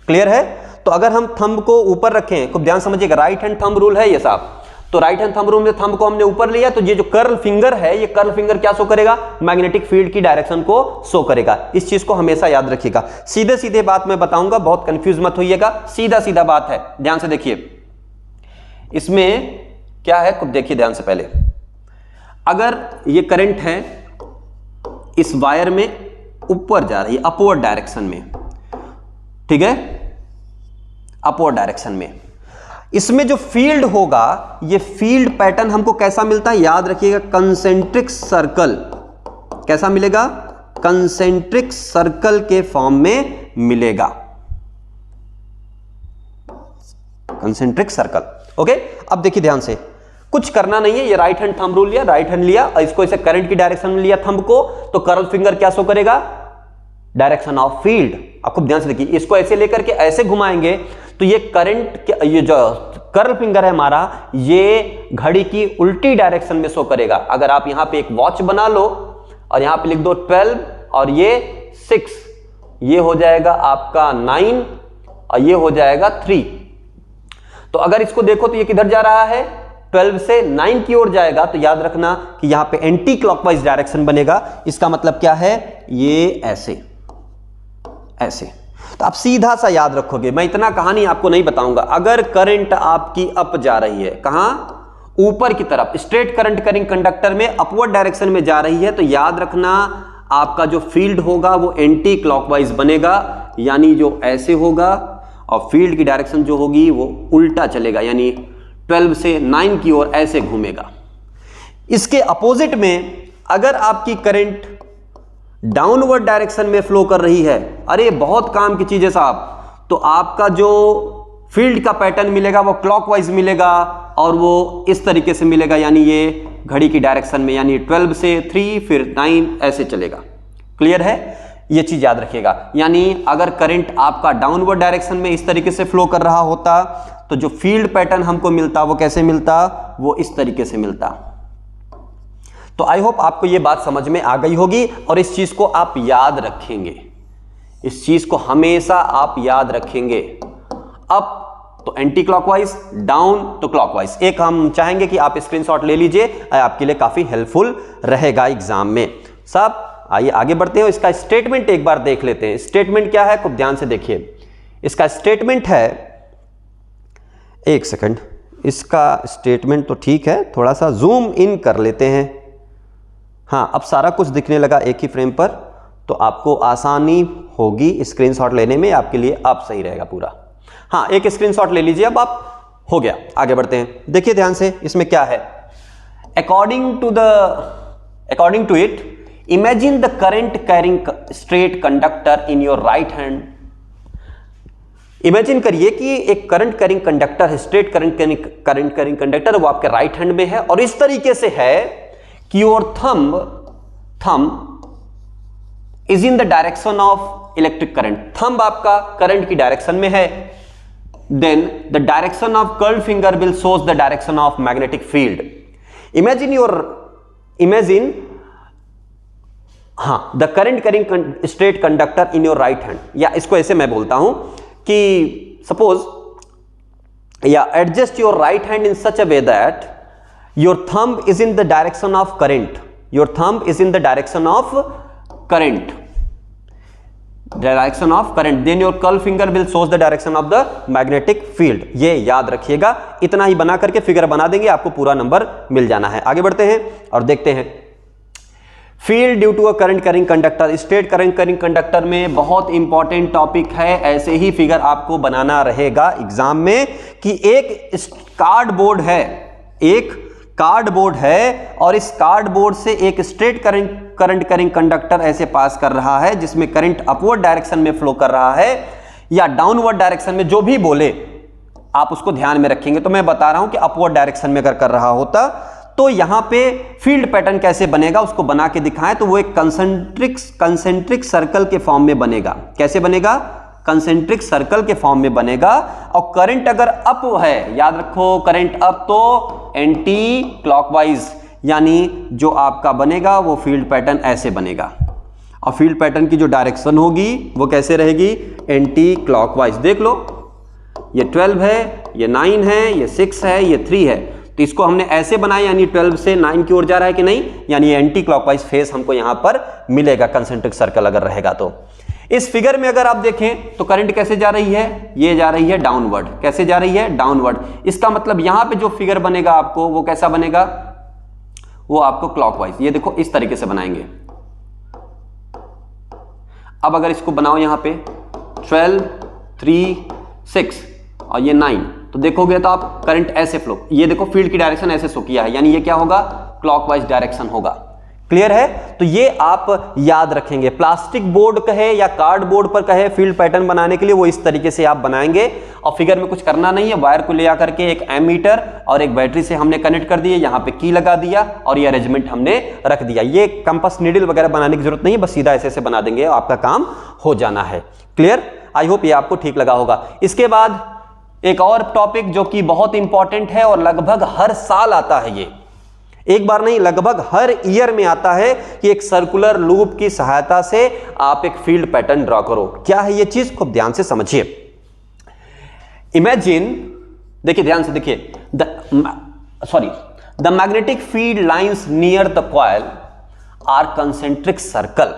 Clear है? तो अगर हम थंब को ऊपर रखें, खूब ध्यान समझिएगा, राइट हैंड थंब रूल है ये साहब। तो राइट हैंड थंब रूल में थंब को हमने ऊपर लिया, तो ये जो कर्ल फिंगर है, ये कर्ल फिंगर क्या शो करेगा? मैग्नेटिक फील्ड की डायरेक्शन को शो करेगा। इस चीज को हमेशा याद रखिएगा। सीधे सीधे बात मैं बताऊंगा, बहुत कंफ्यूज मत होइएगा। सीधा सीधा बात है, ध्यान से देखिए। इसमें क्या है, खूब देखिए ध्यान से। पहले अगर ये करंट है इस वायर में ऊपर जा रही है, अपवर्ड डायरेक्शन में, ठीक है, अपवर्ड डायरेक्शन में, इसमें जो फील्ड होगा, ये फील्ड पैटर्न हमको कैसा मिलता है? याद रखिएगा, कंसेंट्रिक सर्कल। कैसा मिलेगा? कंसेंट्रिक सर्कल के फॉर्म में मिलेगा। Concentric circle. ओके, अब देखिए ध्यान से, कुछ करना नहीं है, ये राइट हैंड थंब रूल लिया, राइट हैंड लिया और इसको ऐसे करंट की डायरेक्शन में लिया थंब को, तो कर्ल फिंगर क्या शो करेगा, डायरेक्शन ऑफ फील्ड। आपको ध्यान से देखिए, इसको ऐसे लेकर के ऐसे घुमाएंगे तो ये करंट, ये जो कर्ल फिंगर है हमारा, ये घड़ी की उल्टी डायरेक्शन में शो करेगा। अगर आप यहां पे एक वॉच बना लो और यहां पे लिख दो 12 और ये 6, ये हो जाएगा आपका 9 और ये हो जाएगा 3। तो अगर इसको देखो तो ये किधर जा रहा है, 12 से 9 की ओर जाएगा। तो याद रखना कि यहां पे एंटी क्लॉकवाइज डायरेक्शन बनेगा। इसका मतलब क्या है, ये ऐसे ऐसे। तो आप सीधा सा याद रखोगे, मैं इतना कहानी आपको नहीं बताऊंगा। अगर करंट आपकी अप जा रही है, कहां, ऊपर की तरफ, स्ट्रेट करंट करिंग कंडक्टर में अपवर्ड डायरेक्शन में जा रही है, तो याद रखना आपका जो फील्ड होगा वो एंटी क्लॉकवाइज बनेगा, यानी जो ऐसे होगा, और फील्ड की डायरेक्शन जो होगी वो उल्टा चलेगा, यानी 12 से 9 की ओर ऐसे घूमेगा। इसके अपोजिट में अगर आपकी करंट डाउनवर्ड डायरेक्शन में फ्लो कर रही है, अरे बहुत काम की चीज है साहब, तो आपका जो फील्ड का पैटर्न मिलेगा वो क्लॉकवाइज मिलेगा और वो इस तरीके से मिलेगा, यानी ये घड़ी की डायरेक्शन में, यानी 12 से 3 फिर 9 ऐसे चलेगा। क्लियर है, ये चीज याद रखिएगा। यानी अगर करंट आपका डाउनवर्ड डायरेक्शन में इस तरीके से फ्लो कर रहा होता तो जो फील्ड पैटर्न हमको मिलता वो कैसे मिलता, वो इस तरीके से मिलता। तो आई होप आपको ये बात समझ में आ गई होगी और इस चीज को आप याद रखेंगे, इस चीज को हमेशा आप याद रखेंगे। अप तो एंटी क्लॉकवाइज, डाउन तो क्लॉकवाइज। एक हम चाहेंगे कि आप स्क्रीनशॉट ले लीजिए, आपके लिए काफी हेल्पफुल रहेगा एग्जाम में। सब आइए आगे बढ़ते हैं, इसका स्टेटमेंट एक बार देख लेते हैं। स्टेटमेंट क्या है, खूब ध्यान से देखिए। इसका स्टेटमेंट है, एक सेकंड, इसका स्टेटमेंट तो ठीक है, थोड़ा सा जूम इन कर लेते हैं। हाँ, अब सारा कुछ दिखने लगा एक ही फ्रेम पर, तो आपको आसानी होगी स्क्रीनशॉट लेने में, आपके लिए अब सही रहेगा पूरा। हाँ, एक स्क्रीनशॉट ले लीजिए, अब आप हो गया। आगे बढ़ते हैं, देखिए ध्यान से, इसमें क्या है। According to it, imagine the current carrying straight conductor in your right hand. Imagine करिए कि एक करंट कैरिंग कंडक्टर है, स्ट्रेट करंट कैरिंग कंडक्टर, वो आपके राइट हैंड में है और इस तरीके से है कि your thumb is in the direction of electric current. Thumb आपका करंट की डायरेक्शन में है, then the direction of curled finger will shows the direction of magnetic field. Imagine the current carrying straight conductor in your right hand, या इसको ऐसे मैं बोलता हूं कि सपोज या adjust your right hand in such a way that your thumb is in the direction of current, your thumb is in the direction of current, then your curl finger will shows the direction of the magnetic field। ये याद रखिएगा, इतना ही बना करके फिगर बना देंगे, आपको पूरा नंबर मिल जाना है। आगे बढ़ते हैं और देखते हैं। Field due to a current carrying conductor, straight current carrying conductor में बहुत इंपॉर्टेंट टॉपिक है, ऐसे ही फिगर आपको बनाना रहेगा एग्जाम में कि एक कार्डबोर्ड है, एक कार्डबोर्ड है और इस कार्डबोर्ड से एक स्ट्रेट करंट कैरिंग कंडक्टर ऐसे पास कर रहा है जिसमें करंट अपवर्ड डायरेक्शन में फ्लो कर रहा है या डाउनवर्ड डायरेक्शन में, जो भी बोले आप उसको ध्यान में रखेंगे। तो मैं बता रहा हूं कि अपवर्ड डायरेक्शन में अगर कर रहा होता तो यहां पे फील्ड पैटर्न कैसे बनेगा उसको बना के दिखाएं, तो वो एक कंसेंट्रिक सर्कल के फॉर्म में बनेगा। कैसे बनेगा, कंसेंट्रिक सर्कल के फॉर्म में बनेगा। और करंट अगर अप है, याद रखो करंट अप तो एंटी क्लॉकवाइज, यानी जो आपका बनेगा वो फील्ड पैटर्न ऐसे बनेगा और फील्ड पैटर्न की जो डायरेक्शन होगी वो कैसे रहेगी, एंटी क्लॉकवाइज। देख लो, ये 12 है, ये 9 है, ये 6 है, ये 3 है, तो इसको हमने ऐसे बनाया, यानी 12 से 9 की ओर जा रहा है कि नहीं, यानी एंटी क्लॉकवाइज फेस हमको यहां पर मिलेगा कंसेंट्रिक सर्कल अगर रहेगा तो। इस फिगर में अगर आप देखें तो करंट कैसे जा रही है, ये जा रही है डाउनवर्ड। कैसे जा रही है, डाउनवर्ड। इसका मतलब यहां पे जो फिगर बनेगा आपको वो कैसा बनेगा, वो आपको क्लॉकवाइज। ये देखो इस तरीके से बनाएंगे। अब अगर इसको बनाओ यहां पे 12, 3, 6 और ये 9, तो देखोगे तो आप करंट ऐसे फ्लो, ये देखो फील्ड की डायरेक्शन ऐसे शो किया है, यानी ये क्या होगा, क्लॉकवाइज डायरेक्शन होगा। क्लियर है? तो ये आप याद रखेंगे। प्लास्टिक बोर्ड कहे या कार्डबोर्ड पर कहे फील्ड पैटर्न बनाने के लिए, वो इस तरीके से आप बनाएंगे। और फिगर में कुछ करना नहीं है, वायर को ले आकर के एक एमीटर और एक बैटरी से हमने कनेक्ट कर दिया, यहाँ पे की लगा दिया और ये अरेंजमेंट हमने रख दिया। ये कंपास नीडल वगैरह बनाने की जरूरत नहीं है, बस सीधा ऐसे ऐसे बना देंगे, आपका काम हो जाना है। क्लियर? आई होप ये आपको ठीक लगा होगा। इसके बाद एक और टॉपिक जो कि बहुत इंपॉर्टेंट है और लगभग हर साल आता है, ये एक बार नहीं लगभग हर ईयर में आता है कि एक सर्कुलर लूप की सहायता से आप एक फील्ड पैटर्न ड्रॉ करो। क्या है ये चीज? खूब ध्यान से समझिए। इमेजिन, देखिए ध्यान से देखिए, the magnetic field lines near the coil are concentric circle.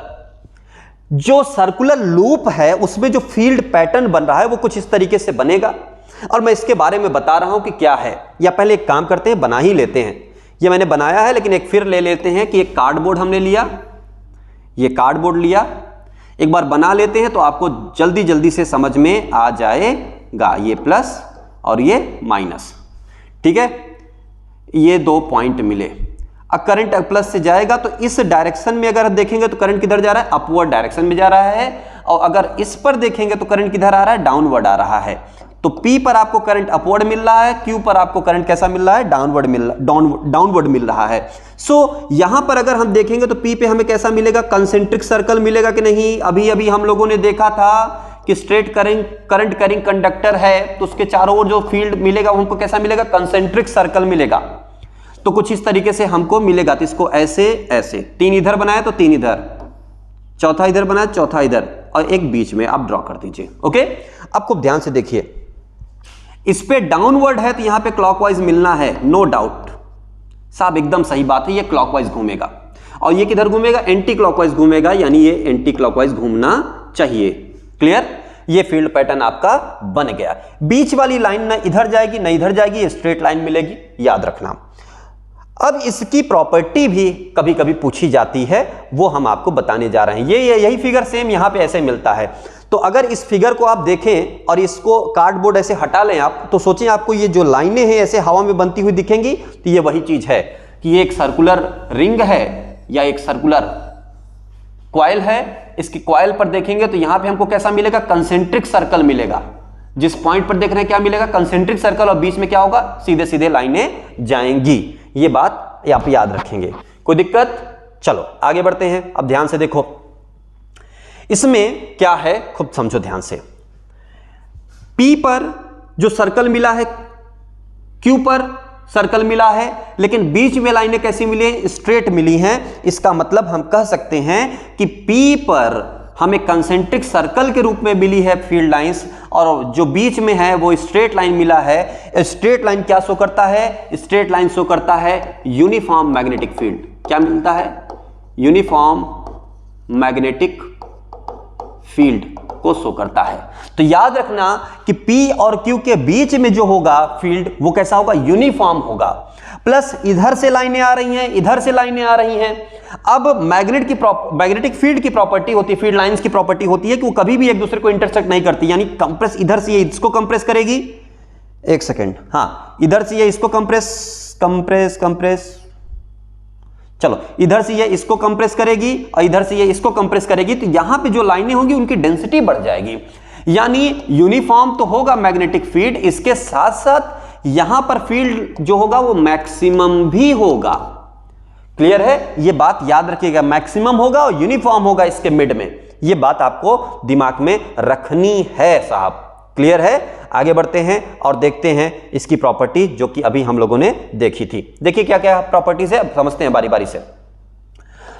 जो सर्कुलर लूप है उसमें जो फील्ड पैटर्न बन रहा है वो कुछ इस तरीके से बनेगा, और मैं इसके बारे में बता रहा हूं कि क्या है। या पहले एक काम करते हैं, बना ही लेते हैं। ये मैंने बनाया है, लेकिन एक फिर ले लेते हैं कि एक कार्डबोर्ड हमने लिया, ये कार्डबोर्ड लिया, एक बार बना लेते हैं तो आपको जल्दी जल्दी से समझ में आ जाएगा। ये प्लस और ये माइनस, ठीक है, ये दो पॉइंट मिले। अब करंट प्लस से जाएगा तो इस डायरेक्शन में अगर देखेंगे तो करंट किधर जा रहा है? अपवर्ड डायरेक्शन में जा रहा है। और अगर इस पर देखेंगे तो करंट किधर आ रहा है? डाउनवर्ड आ रहा है। तो P पर आपको करंट अपवर्ड मिल रहा है, Q पर आपको करंट कैसा मिल रहा है? डाउनवर्ड मिल रहा है। सो यहां पर अगर हम देखेंगे तो P पे हमें कैसा मिलेगा? कंसेंट्रिक सर्कल मिलेगा कि नहीं? अभी अभी हम लोगों ने देखा था कि स्ट्रेट करंट कैरिंग कंडक्टर है तो उसके चारों ओर जो फील्ड मिलेगा वो हमको कैसा मिलेगा? कंसेंट्रिक सर्कल मिलेगा। तो कुछ इस तरीके से हमको मिलेगा। तो इसको ऐसे ऐसे, तीन इधर बनाया तो तीन इधर, चौथा इधर बनाया, चौथा इधर, और एक बीच में आप ड्रॉ कर दीजिए। ओके, अब खूब ध्यान से देखिए, इस पे डाउनवर्ड है तो यहां पे क्लॉकवाइज मिलना है, नो डाउट साहब, एकदम सही बात है। ये क्लॉकवाइज घूमेगा और ये किधर घूमेगा? एंटी क्लॉकवाइज घूमेगा, यानी ये एंटी क्लॉकवाइज घूमना चाहिए। क्लियर? ये फील्ड पैटर्न आपका बन गया। बीच वाली लाइन ना इधर जाएगी ना इधर जाएगी, ये स्ट्रेट लाइन मिलेगी, याद रखना। अब इसकी प्रॉपर्टी भी कभी कभी पूछी जाती है, वो हम आपको बताने जा रहे हैं। यही फिगर सेम यहां पे ऐसे मिलता है। तो अगर इस फिगर को आप देखें और इसको कार्डबोर्ड ऐसे हटा लें आप, तो सोचें आपको ये जो लाइनें हैं ऐसे हवा में बनती हुई दिखेंगी, तो ये वही चीज है कि ये एक सर्कुलर रिंग है या एक सर्कुलर कॉइल है। इसकी कॉइल पर देखेंगे तो यहां पे हमको कैसा मिलेगा? कंसेंट्रिक सर्कल मिलेगा। जिस पॉइंट पर देख रहे हैं क्या मिलेगा? कंसेंट्रिक सर्कल, और बीच में क्या होगा? सीधे सीधे लाइनें जाएंगी। ये बात आप याद रखेंगे। कोई दिक्कत? चलो आगे बढ़ते हैं। अब ध्यान से देखो, इसमें क्या है, खूब समझो ध्यान से। P पर जो सर्कल मिला है, Q पर सर्कल मिला है, लेकिन बीच में लाइनें कैसी मिली हैं? स्ट्रेट मिली हैं। इसका मतलब हम कह सकते हैं कि P पर हमें कंसेंट्रिक सर्कल के रूप में मिली है फील्ड लाइंस, और जो बीच में है वो स्ट्रेट लाइन मिला है। स्ट्रेट लाइन क्या शो करता है? स्ट्रेट लाइन शो करता है यूनिफॉर्म मैग्नेटिक फील्ड। क्या मिलता है? यूनिफॉर्म मैग्नेटिक फील्ड को शो करता है। तो याद रखना कि P और Q के बीच में जो होगा फील्ड वो कैसा होगा? यूनिफॉर्म होगा। प्लस इधर से लाइनें आ रही हैं, इधर से लाइनें आ रही हैं। अब मैग्नेटिक फील्ड की प्रॉपर्टी होती है, फील्ड लाइंस की प्रॉपर्टी होती है कि वो कभी भी एक दूसरे को इंटरसेक्ट नहीं करती, यानी कंप्रेस इधर से ये इसको कंप्रेस करेगी, एक सेकेंड, हाँ, इधर से ये इसको कंप्रेस, चलो इधर से ये इसको कंप्रेस करेगी और इधर से ये इसको कंप्रेस करेगी, तो यहां पे जो लाइनें होंगी उनकी डेंसिटी बढ़ जाएगी। यानी यूनिफॉर्म तो होगा मैग्नेटिक फील्ड, इसके साथ साथ यहां पर फील्ड जो होगा वो मैक्सिमम भी होगा। क्लियर है? ये बात याद रखिएगा, मैक्सिमम होगा और यूनिफॉर्म होगा इसके मिड में। ये बात आपको दिमाग में रखनी है साहब। क्लियर है? आगे बढ़ते हैं और देखते हैं इसकी प्रॉपर्टी जो कि अभी हम लोगों ने देखी थी। देखिए क्या क्या प्रॉपर्टीज है, अब समझते हैं बारी बारी से।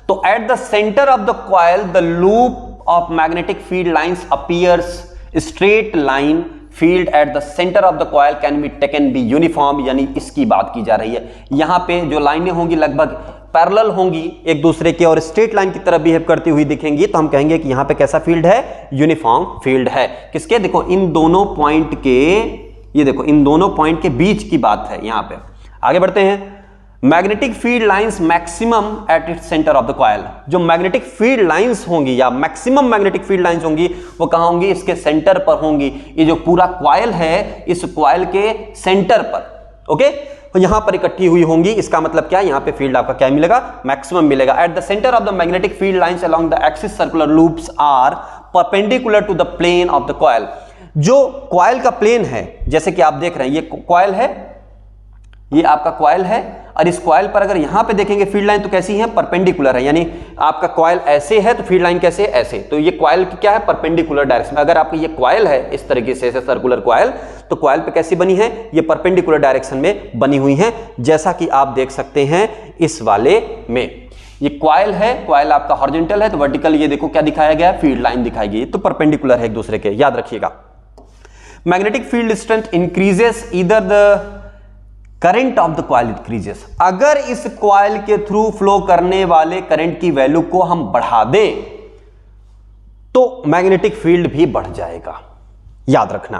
तो eight the centre of the coil the loop of magnetic field lines appears straight line field at the centre of the coil can be taken be uniform, यानी इसकी बात की जा रही है। यहां पे जो लाइनें होंगी लगभग पैरेलल होंगी एक दूसरे के और स्ट्रेट लाइन की तरह बिहेव करती हुई दिखेंगी, तो हम कहेंगे कि यहां पे कैसा फील्ड है? यूनिफॉर्म फील्ड है। किसके? देखो इन दोनों पॉइंट के, ये देखो इन दोनों पॉइंट के बीच की बात है यहां पे। आगे बढ़ते हैं। Magnetic field lines maximum at its centre of the coil. जो मैग्नेटिक फील्ड लाइंस होंगी या मैक्सिमम मैग्नेटिक फील्ड लाइंस होंगी वो कहां होंगी? इसके सेंटर पर होंगी। ये जो पूरा कॉइल है इस कॉइल के सेंटर पर। ओके, और यहां पर इकट्ठी हुई होंगी। इसका मतलब क्या है, यहां पे फील्ड आपका क्या मिलेगा, मैक्सिमम मिलेगा। At the centre of the magnetic field lines along the axis circular loops are perpendicular to the plane of the coil. जो कॉइल का प्लेन है, जैसे कि आप देख रहे हैं ये कॉइल है, ये आपका कॉइल है, और इस कॉइल पर अगर यहां पे देखेंगे फील्ड लाइन तो कैसी है, परपेंडिकुलर है। यानी आपका कॉइल ऐसे है तो फील्ड लाइन कैसे है, ऐसे। तो ये कॉइल की क्या है, परपेंडिकुलर डायरेक्शन। अगर आपका ये कॉइल है इस तरीके से, ऐसे सर्कुलर कॉइल, तो कॉइल पे कैसी बनी है, ये परपेंडिकुलर डायरेक्शन में बनी हुई है, जैसा कि आप देख सकते हैं इस वाले में। ये कॉइल है, कॉइल आपका हॉरिजॉन्टल है, तो वर्टिकल ये देखो क्या दिखाया गया है, फील्ड लाइन दिखाई गई, तो परपेंडिकुलर है एक दूसरे के, याद रखिएगा। Magnetic field strength increases either the current of the coil increases. अगर इस कॉइल के थ्रू फ्लो करने वाले करंट की वैल्यू को हम बढ़ा दें तो मैग्नेटिक फील्ड भी बढ़ जाएगा, याद रखना।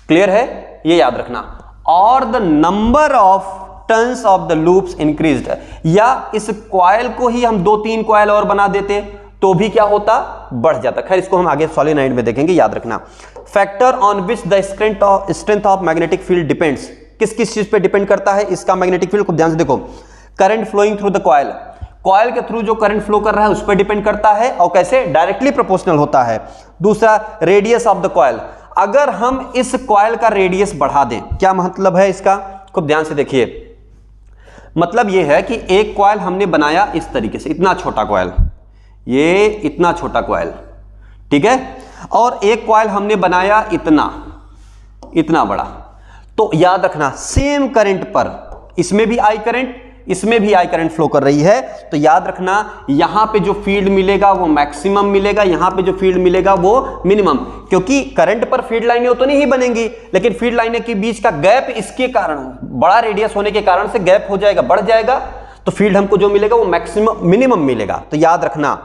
क्लियर है, ये याद रखना। और the number of turns of the loops increased, या इस कॉइल को ही हम 2-3 कॉइल और बना देते तो भी क्या होता, बढ़ जाता। खैर इसको हम आगे सोलेनॉइड में देखेंगे, याद रखना। Factor on which the strength of magnetic field depends, किस किस चीज पे डिपेंड करता है इसका मैग्नेटिक फील्ड, को ध्यान से देखो। Current flowing through the coil, coil के थ्रू जो करंट फ्लो कर रहा है उस पर डिपेंड करता है, और कैसे, डायरेक्टली प्रोपोर्शनल होता है। दूसरा, रेडियस ऑफ द कॉइल, अगर हम इस कॉइल का रेडियस बढ़ा दें, क्या मतलब है इसका, खूब ध्यान से देखिए। मतलब यह है कि एक कॉइल हमने बनाया इस तरीके से, इतना छोटा कॉइल, ये इतना छोटा कॉइल, ठीक है, और एक कॉइल हमने बनाया इतना बड़ा। तो याद रखना, सेम करंट पर इसमें भी आई करंट, इसमें भी आई करंट फ्लो कर रही है, तो याद रखना यहां पे जो फील्ड मिलेगा वो मैक्सिमम मिलेगा, यहां पे जो फील्ड मिलेगा वो मिनिमम। क्योंकि करंट पर फील्ड लाइनें उतनी ही बनेंगी, लेकिन फील्ड लाइनें के बीच का गैप इसके कारण, बड़ा रेडियस होने के कारण से गैप हो जाएगा, बढ़ जाएगा, तो फील्ड हमको जो मिलेगा वो मैक्सिमम मिनिमम मिलेगा। तो याद रखना,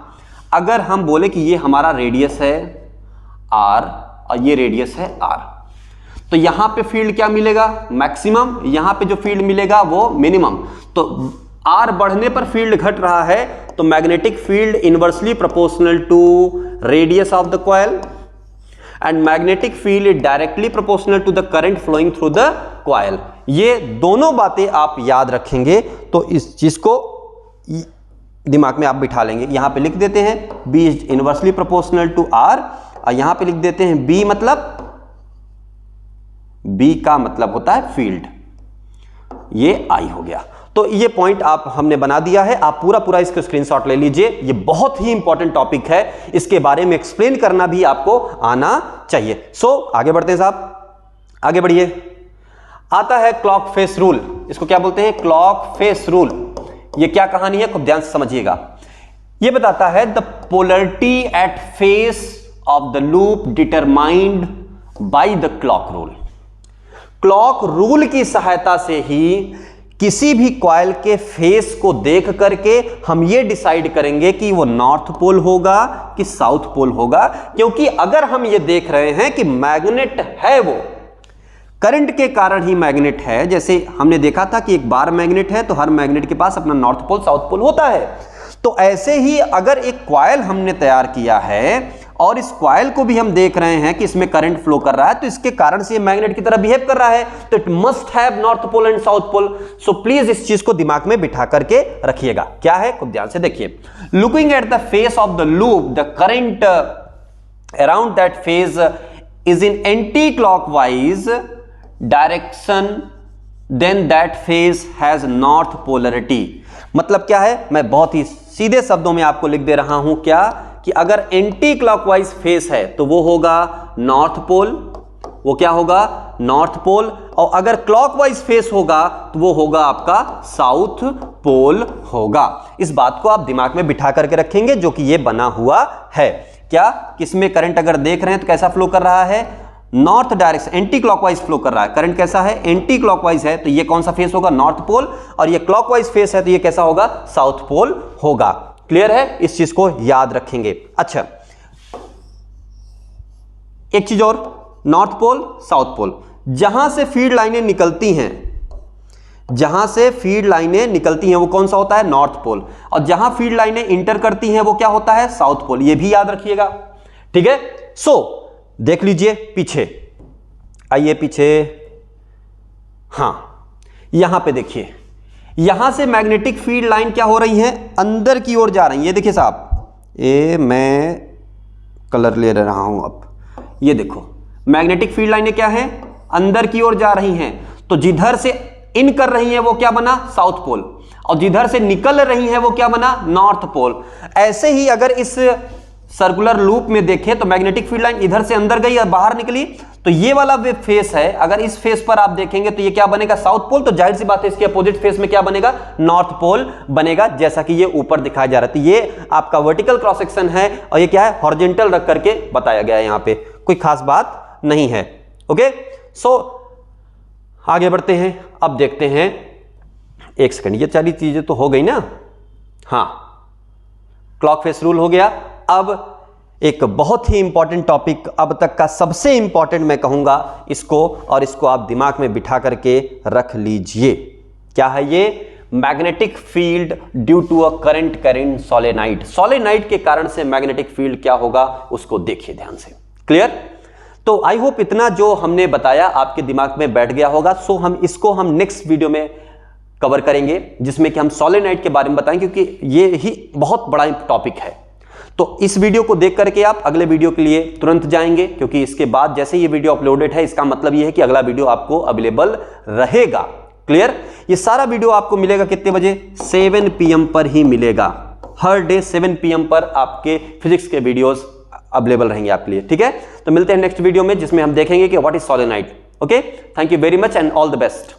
अगर हम बोले कि ये हमारा रेडियस है r और ये रेडियस है r, तो यहां पे फील्ड क्या मिलेगा, मैक्सिमम, यहां पे जो फील्ड मिलेगा वो मिनिमम। तो r बढ़ने पर फील्ड घट रहा है, तो magnetic field inversely proportional to radius of the coil, and magnetic field is directly proportional to the current flowing through the coil. ये दोनों बातें आप याद रखेंगे तो इस चीज को दिमाग में आप बिठा लेंगे। यहां पे लिख देते हैं B is inversely proportional to R, और यहां पे लिख देते हैं B मतलब, B का मतलब होता है फील्ड, ये I हो गया। तो ये पॉइंट आप हमने बना दिया है, आप पूरा इसको स्क्रीनशॉट ले लीजिए। ये बहुत ही इंपॉर्टेंट टॉपिक है, इसके बारे में एक्सप्लेन करना भी आपको आना चाहिए। सो आगे बढ़ते हैं साहब, आगे बढ़िए। आता है क्लॉक फेस रूल, इसको क्या बोलते हैं, क्लॉक फेस रूल। ये क्या कहानी है, खूब ध्यान से समझिएगा। ये बताता है the polarity at face of the loop determined by the clock rule. Clock rule की सहायता से ही किसी भी कॉइल के फेस को देख करके हम ये डिसाइड करेंगे कि वो नॉर्थ पोल होगा कि साउथ पोल होगा। क्योंकि अगर हम ये देख रहे हैं कि मैग्नेट है, वो करंट के कारण ही मैग्नेट है, जैसे हमने देखा था कि एक बार मैग्नेट है तो हर मैग्नेट के पास अपना नॉर्थ पोल साउथ पोल होता है, तो ऐसे ही अगर एक कॉइल हमने तैयार किया है और इस कॉइल को भी हम देख रहे हैं कि इसमें करंट फ्लो कर रहा है, तो इसके कारण से ये मैग्नेट की तरह बिहेव कर रहा है, तो it must have north pole and south pole. So please इस चीज को दिमाग में बिठा करके रखिएगा। क्या है, खूब ध्यान से देखिए। Looking at the face of the loop, the current around that face is in anticlockwise direction, then that face has north polarity. मतलब क्या है, मैं बहुत ही सीधे शब्दों में आपको लिख दे रहा हूं, क्या कि अगर एंटी क्लॉकवाइज फेस है तो वो होगा नॉर्थ पोल, वो क्या होगा, नॉर्थ पोल, और अगर क्लॉकवाइज फेस होगा तो वो होगा आपका साउथ पोल होगा। इस बात को आप दिमाग में बिठा करके रखेंगे, जो कि ये बना हुआ है। क्या, किसमें करंट अगर देख रहे हैं तो कैसा फ्लो कर रहा है, north direction, anti clockwise flow कर रहा है। करंट कैसा है, एंटी क्लॉकवाइज है, तो ये कौन सा फेस होगा, नॉर्थ पोल, और ये क्लॉकवाइज फेस है तो ये कैसा होगा, साउथ पोल होगा। क्लियर है, इस चीज को याद रखेंगे। अच्छा, एक चीज और, नॉर्थ पोल साउथ पोल, जहां से फीड लाइनें निकलती हैं, जहां से फीड लाइनें निकलती हैं वो कौन सा होता है, नॉर्थ पोल, और जहां फीड लाइनें इंटर करती हैं वो क्या होता है, साउथ पोल। ये भी याद रखिएगा, ठीक है। सो देख लीजिए पीछे, आइए पीछे, हाँ यहां पे देखिए, यहां से मैग्नेटिक फील्ड लाइन क्या हो रही है, अंदर की ओर जा रही है। ये देखिए साहब, ये मैं कलर ले रहा हूं अब, ये देखो मैग्नेटिक फील्ड लाइनें क्या है, अंदर की ओर जा रही हैं। तो जिधर से इन कर रही हैं वो क्या बना, साउथ पोल, और जिधर से निकल रही हैं वो क्या बना, नॉर्थ पोल। ऐसे ही अगर इस सर्कुलर लूप में देखें तो मैग्नेटिक फील्ड लाइन इधर से अंदर गई और बाहर निकली, तो ये वाला वे फेस है, अगर इस फेस पर आप देखेंगे तो ये क्या बनेगा, साउथ पोल। तो जाहिर सी बात है इसके अपोजिट फेस में क्या बनेगा, नॉर्थ पोल बनेगा, जैसा कि ये ऊपर दिखाया जा रहा है। तो ये आपका वर्टिकल क्रॉस सेक्शन है और ये क्या है, हॉरिजॉन्टल रख करके बताया गया है, यहां पे कोई खास बात नहीं है। ओके, सो आगे बढ़ते हैं, अब देखते हैं, एक सेकंड, ये सारी चीजें तो हो गई ना, हाँ, क्लॉक फेस रूल हो गया। अब एक बहुत ही इंपॉर्टेंट टॉपिक, अब तक का सबसे इंपॉर्टेंट मैं कहूंगा इसको, और इसको आप दिमाग में बिठा करके रख लीजिए। क्या है ये, magnetic field due to a current current solenoid. Solenoid के कारण से मैग्नेटिक फील्ड क्या होगा, उसको देखिए ध्यान से। क्लियर? तो आई होप इतना जो हमने बताया आपके दिमाग में बैठ गया होगा। सो हम इसको नेक्स्ट वीडियो में कवर करेंगे, जिसमें कि हम सोलेनाइड के बारे में बताएंगे, क्योंकि ये ही बहुत बड़ा टॉपिक है। तो इस वीडियो को देख करके आप अगले वीडियो के लिए तुरंत जाएंगे, क्योंकि इसके बाद जैसे ये वीडियो अपलोडेड है, इसका मतलब ये है कि अगला वीडियो आपको अवेलेबल रहेगा। क्लियर? ये सारा वीडियो आपको मिलेगा कितने बजे, 7 PM पर ही मिलेगा। हर डे 7 PM पर आपके फिजिक्स के वीडियोस अवेलेबल रहेंगे आपके लिए। ठीक है, तो मिलते हैं नेक्स्ट वीडियो में, जिसमें हम देखेंगे कि what is solenoid. Okay, thank you very much and all the best.